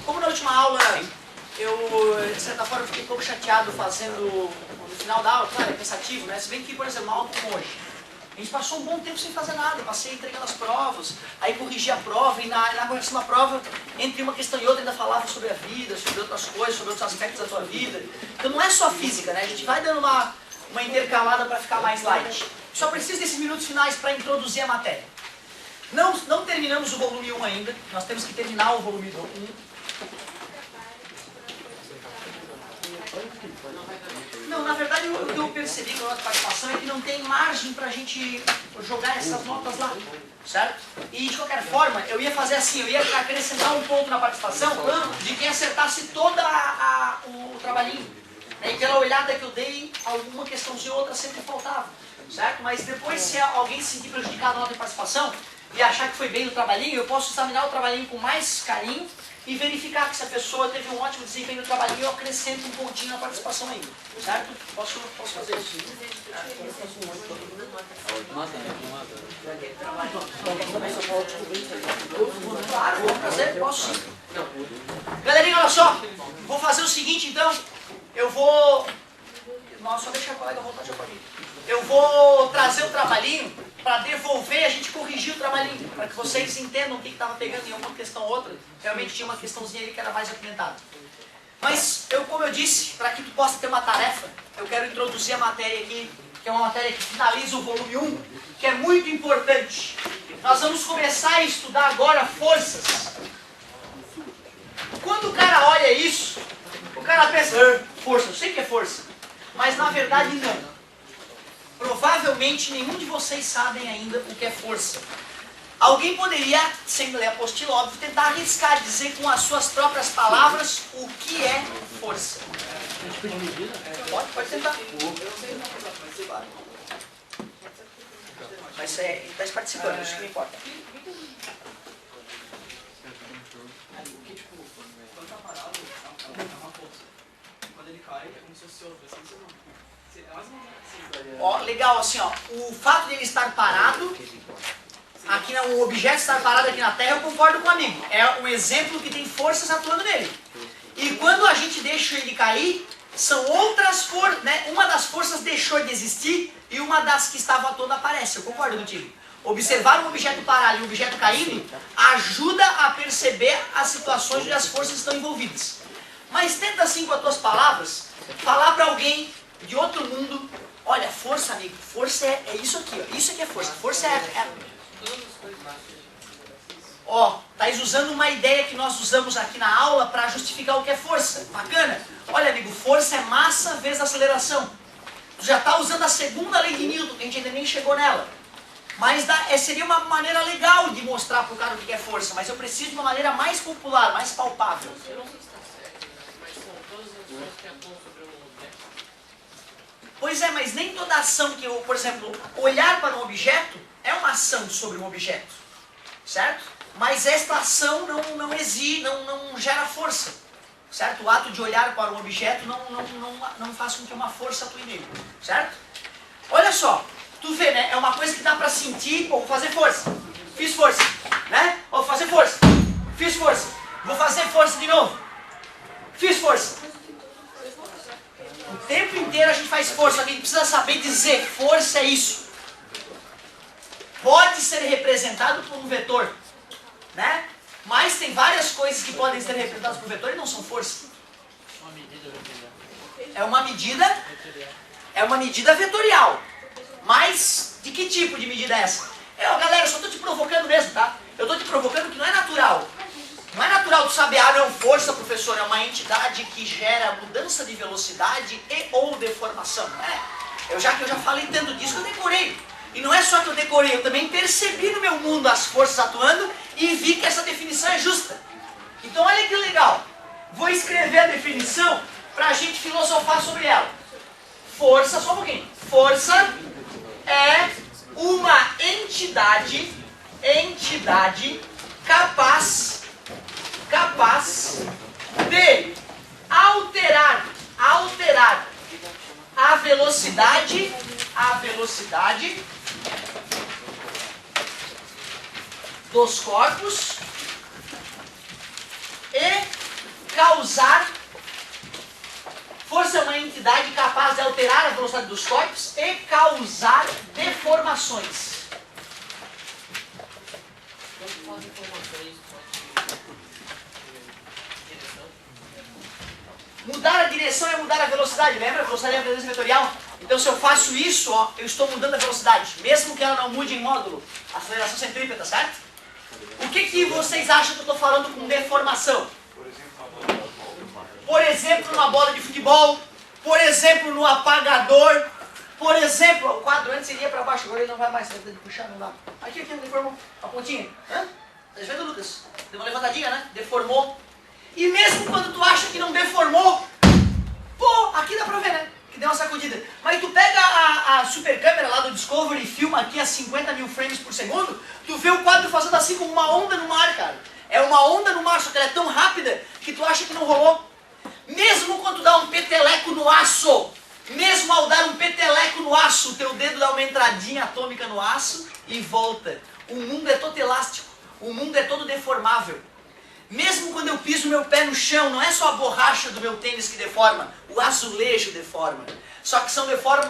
Como na última aula eu, de certa forma, fiquei um pouco chateado fazendo, no final da aula, claro, é cansativo, né? Se bem que, por exemplo, uma aula como hoje, a gente passou um bom tempo sem fazer nada, eu passei entregando as provas, aí corrigi a prova, e na correção da prova, entre uma questão e outra, ainda falava sobre a vida, sobre outras coisas, sobre outros aspectos da tua vida. Então não é só física, né? A gente vai dando uma intercalada para ficar mais light. Só preciso desses minutos finais para introduzir a matéria. Não terminamos o volume 1 ainda, nós temos que terminar o volume 1. Não, na verdade o que eu percebi com a nossa participação é que não tem margem para a gente jogar essas notas lá, certo? E de qualquer forma, eu ia fazer assim, eu ia acrescentar um ponto na participação de quem acertasse todo o trabalhinho. E pela olhada que eu dei, alguma questãozinha ou outra sempre faltava, certo? Mas depois, se alguém se sentir prejudicado na nota de participação e achar que foi bem no trabalhinho, eu posso examinar o trabalhinho com mais carinho e verificar que se a pessoa teve um ótimo desempenho no trabalhinho, eu acrescento um pontinho na participação ainda, certo? Posso fazer isso. Claro, vou fazer, posso sim. Galerinha, olha só, vou fazer o seguinte então, eu vou... Nossa, só deixa a colega voltar já para mim. Eu vou trazer o trabalhinho para devolver, a gente corrigir o trabalhinho, para que vocês entendam o que estava pegando em alguma questão ou outra. Realmente tinha uma questãozinha ali que era mais apimentada. Mas, como eu disse, para que tu possa ter uma tarefa, eu quero introduzir a matéria aqui, que é uma matéria que finaliza o volume 1, que é muito importante. Nós vamos começar a estudar agora forças. Quando o cara olha isso, o cara pensa, força, eu sei que é força. Mas na verdade não. Provavelmente nenhum de vocês sabem ainda o que é força. Alguém poderia, sem ler a apostila, óbvio, tentar arriscar, dizer com as suas próprias palavras o que é força. Pode tentar. Mas está participando, isso que me importa. Quando ele cai, é como se fosse outro. É mais ou menos assim. Ó, legal, assim, ó. O fato de ele estar parado, aqui o objeto estar parado aqui na Terra, eu concordo com o amigo. É um exemplo que tem forças atuando nele. E quando a gente deixa ele cair, são outras forças, né? Uma das forças deixou de existir e uma das que estava atuando aparece. Eu concordo contigo. Observar um objeto parado e um objeto caindo ajuda a perceber as situações onde as forças estão envolvidas. Mas tenta assim com as tuas palavras, falar para alguém de outro mundo, olha, força, amigo, força é isso aqui, ó, isso aqui é força, força Ó, estáis usando uma ideia que nós usamos aqui na aula para justificar o que é força, bacana? Olha, amigo, força é massa vezes aceleração. Tu já está usando a segunda lei de Newton, que a gente ainda nem chegou nela. Mas seria uma maneira legal de mostrar para o cara o que é força, mas eu preciso de uma maneira mais popular, mais palpável. Pois é, mas nem toda ação que eu, por exemplo, olhar para um objeto é uma ação sobre um objeto, certo? Mas esta ação não exige, não gera força, certo? O ato de olhar para um objeto não faz com que uma força atue nele, certo? Olha só, tu vê, né? É uma coisa que dá para sentir, pô, vou fazer força, fiz força, né? Vou fazer força, fiz força, vou fazer força de novo, fiz força. O tempo inteiro a gente faz força, só que a gente precisa saber dizer, força é isso. Pode ser representado por um vetor, né? Mas tem várias coisas que podem ser representadas por vetor e não são força. É uma medida vetorial. Mas de que tipo de medida é essa? Galera, eu só estou te provocando mesmo, tá? Eu estou te provocando que não é natural. Não é natural tu saber, não, força, professor, é uma entidade que gera mudança de velocidade e ou deformação. Já que eu já falei tanto disso, eu decorei. E não é só que eu decorei, eu também percebi no meu mundo as forças atuando e vi que essa definição é justa. Então olha que legal. Vou escrever a definição para a gente filosofar sobre ela. Força, só um pouquinho. Força é uma entidade capaz de alterar a velocidade dos corpos e causar. Força é uma entidade capaz de alterar a velocidade dos corpos e causar deformações. Mudar a direção é mudar a velocidade, lembra? A velocidade é a tendência vetorial. Então se eu faço isso, ó, eu estou mudando a velocidade, mesmo que ela não mude em módulo. Aceleração centrípeta, certo? O que vocês acham que eu estou falando com deformação? Por exemplo, numa bola de futebol, por exemplo, no apagador, por exemplo, o quadro antes iria para baixo, agora ele não vai mais, você vai ter que puxar, não dá. Aqui, deformou, a pontinha. Hã? Tá vendo, Lucas? Deu uma levantadinha, né? Deformou. E mesmo quando tu acha que não deformou, pô, aqui dá pra ver, né? Que deu uma sacudida. Mas tu pega a super câmera lá do Discovery e filma aqui a 50 mil frames por segundo, tu vê o quadro fazendo assim como uma onda no mar, cara. É uma onda no mar, só que ela é tão rápida que tu acha que não rolou. Mesmo quando tu dá um peteleco no aço, mesmo ao dar um peteleco no aço, o teu dedo dá uma entradinha atômica no aço e volta. O mundo é todo elástico, o mundo é todo deformável. Mesmo quando eu piso meu pé no chão, não é só a borracha do meu tênis que deforma, o azulejo deforma. Só que são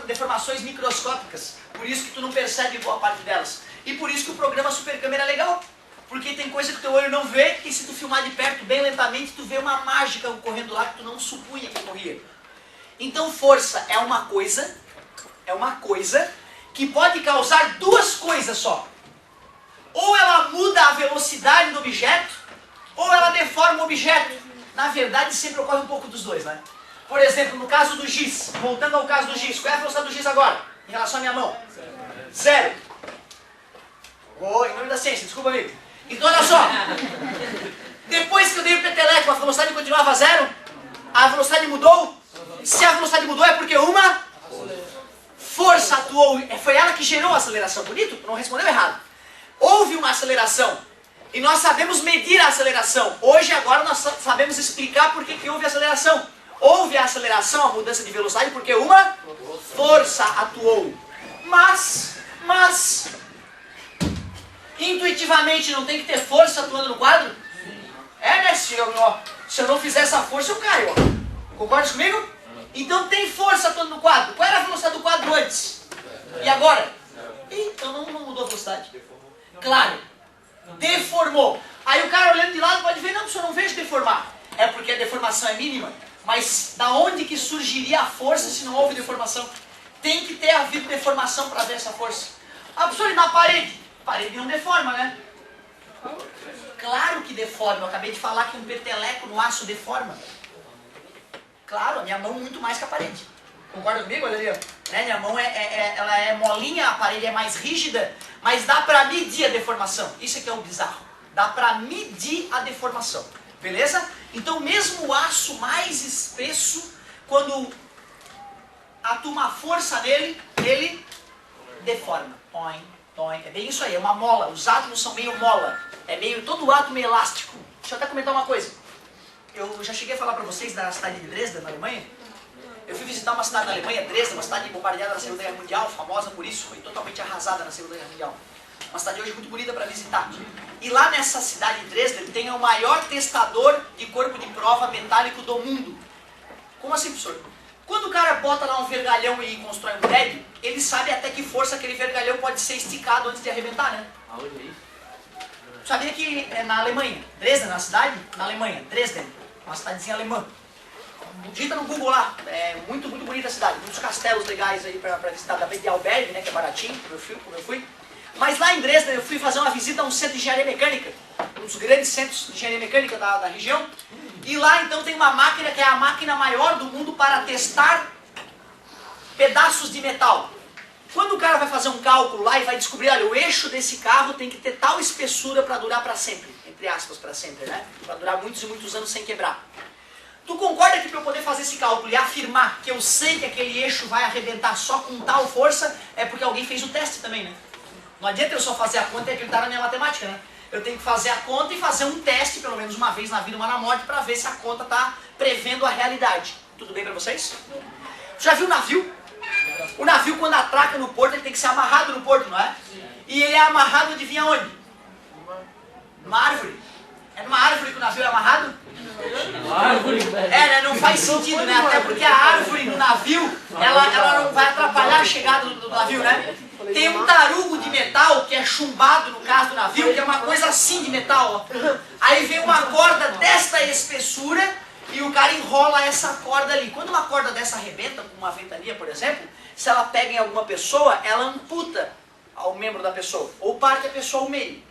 deformações microscópicas, por isso que tu não percebe boa parte delas. E por isso que o programa Super Câmera é legal. Porque tem coisa que o teu olho não vê, e se tu filmar de perto, bem lentamente, tu vê uma mágica ocorrendo lá que tu não supunha que ocorria. Então força é uma coisa que pode causar duas coisas só. Ou ela muda a velocidade do objeto, ou ela deforma o objeto. Na verdade, sempre ocorre um pouco dos dois, né? Por exemplo, no caso do giz, voltando ao caso do giz, qual é a velocidade do giz agora, em relação à minha mão? Zero. Oh, em nome da ciência, desculpa, amigo. Então, olha só. Depois que eu dei o peteleco, a velocidade continuava zero? A velocidade mudou? Se a velocidade mudou, é porque uma força atuou. Foi ela que gerou a aceleração. Bonito? Não respondeu errado. Houve uma aceleração. E nós sabemos medir a aceleração. Hoje, agora, nós sabemos explicar por que houve aceleração. Houve a aceleração, a mudança de velocidade, porque uma força atuou. Mas, intuitivamente não tem que ter força atuando no quadro? É, né? Se eu não fizer essa força, eu caio. Ó. Concorda comigo? Então tem força atuando no quadro. Qual era a velocidade do quadro antes? E agora? Então não mudou a velocidade. Claro. Deformou. Aí o cara olhando de lado pode ver, não, professor, eu não vejo deformar. É porque a deformação é mínima. Mas da onde que surgiria a força se não houve deformação? Tem que ter havido deformação para ver essa força. Ah, professor, e na parede? A parede não deforma, né? Claro que deforma. Eu acabei de falar que um peteleco no aço deforma. Claro, a minha mão muito mais que a parede. Concorda comigo? Olha ali, ó. Né? Minha mão ela é molinha, a parede é mais rígida, mas dá pra medir a deformação. Isso é que é o bizarro. Dá pra medir a deformação. Beleza? Então mesmo o aço mais espesso, quando atua uma força nele, ele deforma. Toim, toim. É bem isso aí, é uma mola. Os átomos são meio mola. É meio, todo átomo é elástico. Deixa eu até comentar uma coisa. Eu já cheguei a falar pra vocês da cidade de Dresden, na Alemanha. Eu fui visitar uma cidade da Alemanha, Dresden, uma cidade bombardeada na Segunda Guerra Mundial, famosa por isso, foi totalmente arrasada na Segunda Guerra Mundial. Uma cidade hoje muito bonita para visitar. E lá nessa cidade de Dresden tem o maior testador de corpo de prova metálico do mundo. Como assim, professor? Quando o cara bota lá um vergalhão e constrói um prédio, ele sabe até que força aquele vergalhão pode ser esticado antes de arrebentar, né? Aonde é isso? Sabia que é na Alemanha, Dresden, na cidade? Na Alemanha, Dresden, uma cidadezinha alemã. Digita no Google lá, é muito bonita a cidade, muitos castelos legais aí pra visitar, da de albergue, né, que é baratinho, como eu fui. Mas lá em Dresden eu fui fazer uma visita a um centro de engenharia mecânica, um dos grandes centros de engenharia mecânica da região. E lá então tem uma máquina que é a máquina maior do mundo para testar pedaços de metal. Quando o cara vai fazer um cálculo lá e vai descobrir, olha, o eixo desse carro tem que ter tal espessura para durar para sempre, entre aspas, para sempre, né? Para durar muitos e muitos anos sem quebrar. Tu concorda que para eu poder fazer esse cálculo e afirmar que eu sei que aquele eixo vai arrebentar só com tal força, é porque alguém fez o teste também, né? Não adianta eu só fazer a conta e acreditar na minha matemática, né? Eu tenho que fazer a conta e fazer um teste, pelo menos uma vez na vida, uma na morte, para ver se a conta está prevendo a realidade. Tudo bem para vocês? Já viu o navio? O navio, quando atraca no porto, ele tem que ser amarrado no porto, não é? E ele é amarrado, adivinha onde? Numa árvore. É numa árvore que o navio é amarrado? Árvore, velho. É, né? Não faz sentido, né? Até porque a árvore no navio, ela não vai atrapalhar a chegada do navio, né? Tem um tarugo de metal, que é chumbado no caso do navio, que é uma coisa assim de metal, ó. Aí vem uma corda desta espessura e o cara enrola essa corda ali. Quando uma corda dessa arrebenta, com uma ventania, por exemplo, se ela pega em alguma pessoa, ela amputa ao membro da pessoa, ou parte a pessoa ao meio,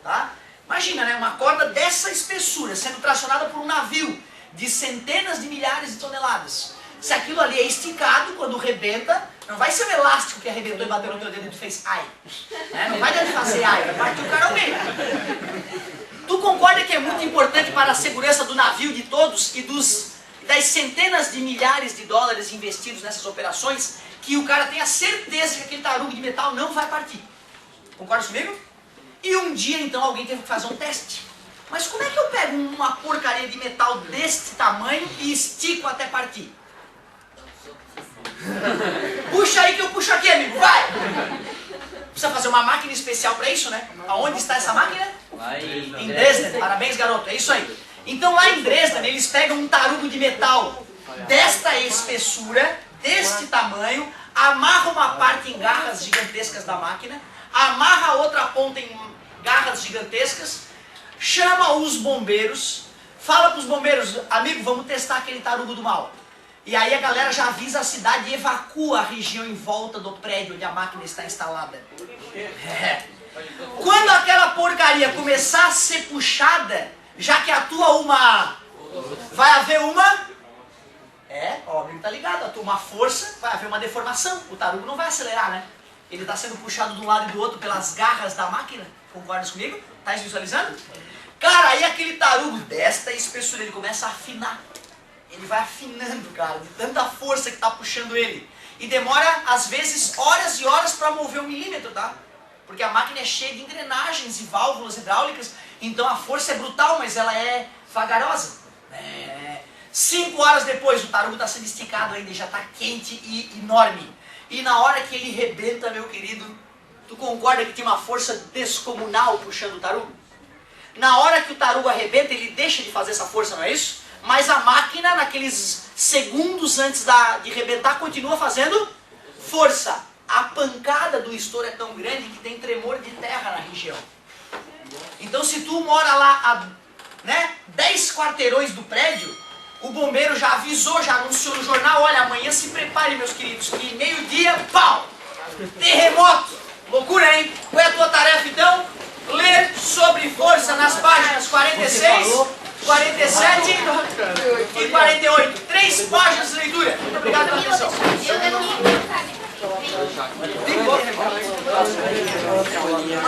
tá? Imagina, né? Uma corda dessa espessura sendo tracionada por um navio de centenas de milhares de toneladas. Se aquilo ali é esticado, quando rebenta, não vai ser o elástico que arrebentou e bateu no teu dedo e tu fez ai. Né? Não vai dar de fazer ai, vai partir o cara ao meio. Tu concorda que é muito importante para a segurança do navio de todos e das centenas de milhares de dólares investidos nessas operações, que o cara tenha certeza que aquele tarugo de metal não vai partir? Concorda comigo? E um dia, então, alguém teve que fazer um teste. Mas como é que eu pego uma porcaria de metal deste tamanho e estico até partir? Puxa aí que eu puxo aqui, amigo, vai! Precisa fazer uma máquina especial para isso, né? Aonde está essa máquina? Em Dresden. Parabéns, garoto, é isso aí. Então lá em Dresden, eles pegam um tarugo de metal desta espessura, deste tamanho, amarram uma parte em garras gigantescas da máquina, amarra a outra ponta em garras gigantescas, chama os bombeiros, fala para os bombeiros, amigo, vamos testar aquele tarugo do mal. E aí a galera já avisa a cidade e evacua a região em volta do prédio onde a máquina está instalada. É. Quando aquela porcaria começar a ser puxada, já que atua uma... vai haver uma... ó, o amigo tá ligado, atua uma força, vai haver uma deformação. O tarugo não vai acelerar, né? Ele está sendo puxado de um lado e do outro pelas garras da máquina. Concordas comigo? Tá visualizando? Cara, aí aquele tarugo desta espessura, ele começa a afinar. Ele vai afinando, cara, de tanta força que tá puxando ele. E demora, às vezes, horas e horas para mover 1 milímetro, tá? Porque a máquina é cheia de engrenagens e válvulas hidráulicas, então a força é brutal, mas ela é vagarosa. 5 horas depois, o tarugo está sendo esticado ainda, já está quente e enorme. E na hora que ele rebenta, meu querido, tu concorda que tem uma força descomunal puxando o tarugo? Na hora que o tarugo arrebenta, ele deixa de fazer essa força, não é isso? Mas a máquina, naqueles segundos antes de rebentar, continua fazendo força. A pancada do estouro é tão grande que tem tremor de terra na região. Então se tu mora lá a 10 quarteirões do prédio, o bombeiro já avisou, já anunciou no jornal, olha, amanhã se prepare, meus queridos, que meio-dia, pau! Terremoto! Loucura, hein? Qual é a tua tarefa, então? Ler sobre força nas páginas 46, 47 e 48. 3 páginas de leitura. Muito obrigado pela atenção.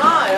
Ah, é.